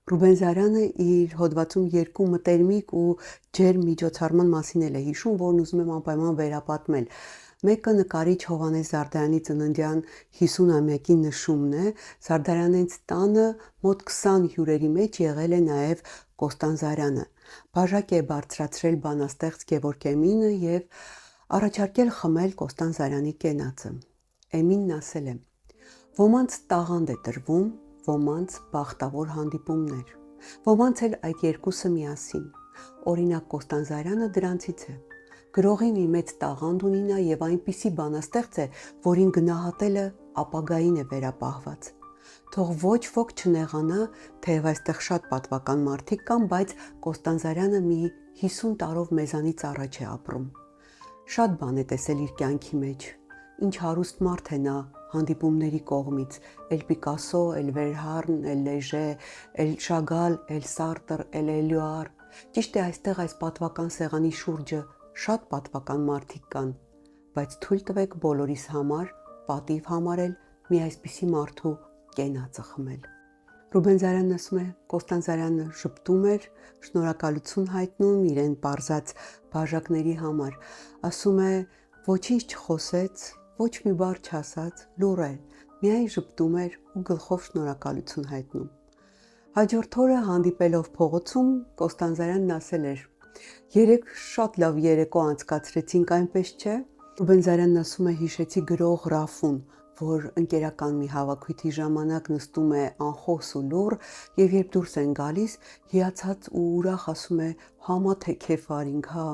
Ռուբեն Զարյանը իր հոդվածում երկու մտերմիկ ու ջերմ միջոցառման մասին է հիշում, որն ուզում եմ անպայման վերապատմել։ Մեկը նկարիչ Հովհաննես Զարդարյանի ծննդյան 50-ամյակի նշումն է։ Զարդարանենց տանը մոտ 20 հյուրերի մեջ եղել է նաև Կոստան Զարյանը։ Բաժակ է բարձրացրել բանաստեղծ Գևորգ Էմինը եւ առաջարկել խմել Կոստան Զարյանի կենացը։ Էմինն ասել է. «Ոմանց տաղանդ է տրվում, ոմանց բախտավոր հանդիպումներ, ոմանց էլ այդ երկուսը միասին։ Օրինակ Կոստան Զարյանը դրանցից է։ Գրողի մի մեծ տաղանդ ունի նա եւ այնպիսի բանաստեղծ է, որին գնահատելը ապագային է վերապահված։ Թող ոչ ոք չնեղանա, թեև այստեղ շատ պատվական մարդիկ կան, բայց Կոստան Զարյանը մի 50 տարով մեզանից առաջ է ապրում։ Շատ բան է տեսել իր կյանքի մեջ։ Ինչ հարուստ մարդ է նա հանդիպումների կողմից, էլ Պիկասո, էլ Վերհարն, էլ Լեժե, էլ Շագալ, էլ Սարտր, էլ Էլյուար։ Ճիշտ է, այստեղ այս պատվական սեղանի շուրջը շատ պատվական մարդիկ կան, բայց թույլ տվեք բոլորիս համար պատիվ համարել մի այսպիսի մարդու կենացը խմել»։ Ռուբեն Զարյանն ասում է, Կոստան Զարյանը շփտում էր, շնորհակալություն հայտնում իրեն պարզած բաժակների համար, ասում է, ոչինչ չխոսեց, ոչ մի բառ չասաց, լուռ էր, միայն ժպտում էր ու գլխով շնորհակալություն հայտնում։ Հաջորդ օրը հանդիպելով փողոցում Կոստան Զարյանն ասել էր. «Երեկ շատ լավ երեկո անցկացրեցինք, այնպես չէ»։ Ռուբեն Զարյանն ասում է, հիշեցի գրող Ռաֆուն, որ ընկերական մի հավաքույթի ժամանակ նստում է անխոս ու լուռ, եւ երբ դուրս են գալիս, հիացած ու ուրախ ասում է. «Համա թե քեֆ արինք, հա»։